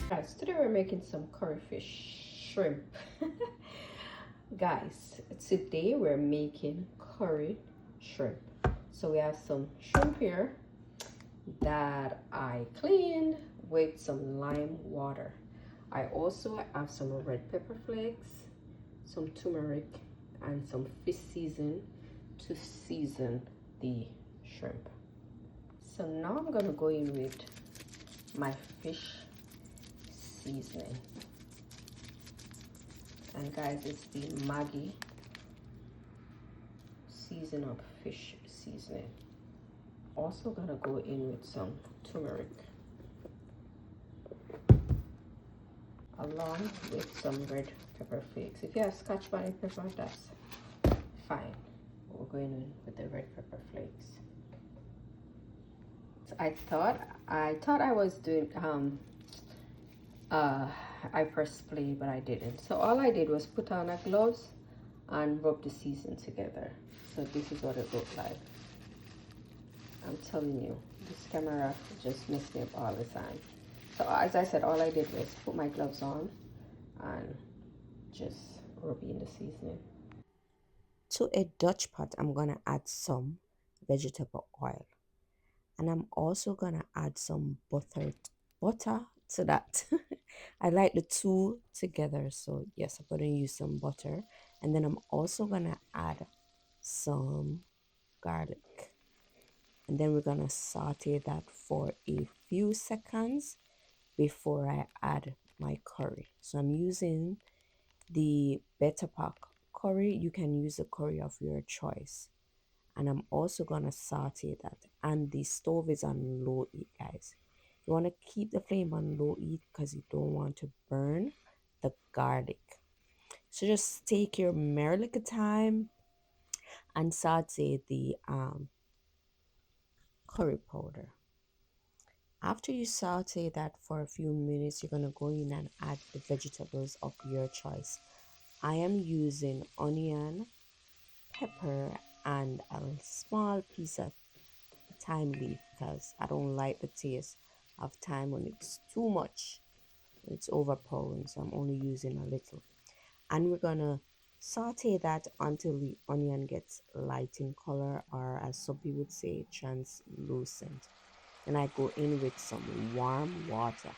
Guys, today we're making some curry fish shrimp. Guys, today we're making curry shrimp. So we have some shrimp here that I cleaned with some lime water. I also have some red pepper flakes, some turmeric, and some fish season to season the shrimp. So now I'm gonna go in with my fish seasoning. And guys, it's the Maggi season up fish seasoning. Also gonna go in with some turmeric along with some red pepper flakes. If you have scotch bonnet pepper, that's fine. We're going in with the red pepper flakes. So I thought I was doing I pressed play, but I didn't. So all I did was put on a gloves and rub the season together. So this is what it looked like. I'm telling you, this camera just messed me up all the time. So as I said, all I did was put my gloves on and just rub in the seasoning. To a Dutch pot, I'm gonna add some vegetable oil, and I'm also gonna add some butter to that. I like the two together, so yes, I'm gonna use some butter, and then I'm also gonna add some garlic, and then we're gonna saute that for a few seconds before I add my curry. So I'm using the Better Pack curry. You can use a curry of your choice, and I'm also gonna saute that, and the stove is on low heat, guys. You want to keep the flame on low heat because you don't want to burn the garlic. So just take your merry little time and saute the curry powder. After you saute that for a few minutes, you're gonna go in and add the vegetables of your choice. I am using onion, pepper, and a small piece of thyme leaf because I don't like the taste of thyme when it's too much. It's overpowering, so I'm only using a little. And we're gonna saute that until the onion gets light in color, or as some people would say, translucent. Then I go in with some warm water,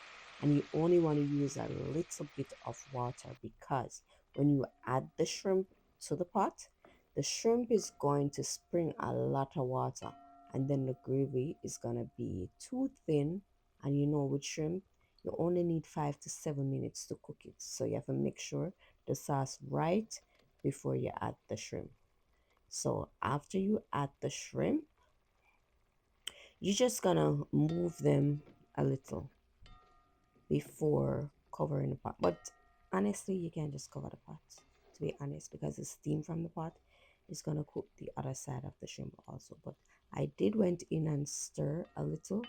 and you only want to use a little bit of water because when you add the shrimp to the pot, the shrimp is going to spring a lot of water, and then the gravy is going to be too thin. And you know, with shrimp, you only need 5 to 7 minutes to cook it, so you have to make sure the sauce right before you add the shrimp. So after you add the shrimp, you're just gonna move them a little before covering the pot. But honestly, you can just cover the pot, to be honest, because the steam from the pot is gonna cook the other side of the shrimp also. But I did went in and stir a little,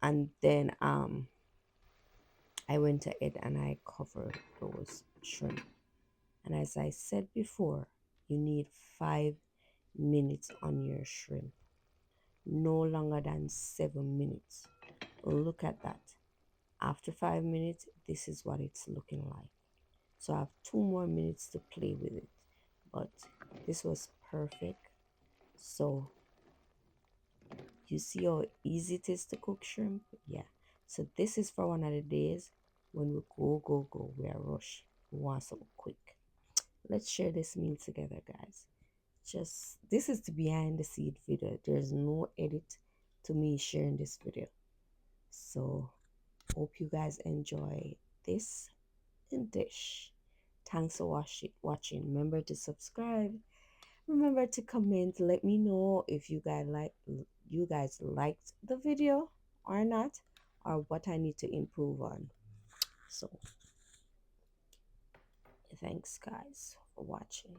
and then I went ahead and I covered those shrimp. And as I said before, you need 5 minutes on your shrimp, no longer than 7 minutes. Look at that. After 5 minutes, this is what it's looking like. So I have 2 more minutes to play with it, but this was perfect. So you see how easy it is to cook shrimp? Yeah. So this is for one of the days when we go, we are rush. We want something quick. Let's share this meal together, guys. Just this is the behind the scene video. There's no edit to me sharing this video. So hope you guys enjoy this dish. Thanks for watching. Remember to subscribe. Remember to comment. Let me know if you guys liked the video or not, or what I need to improve on. So thanks guys for watching.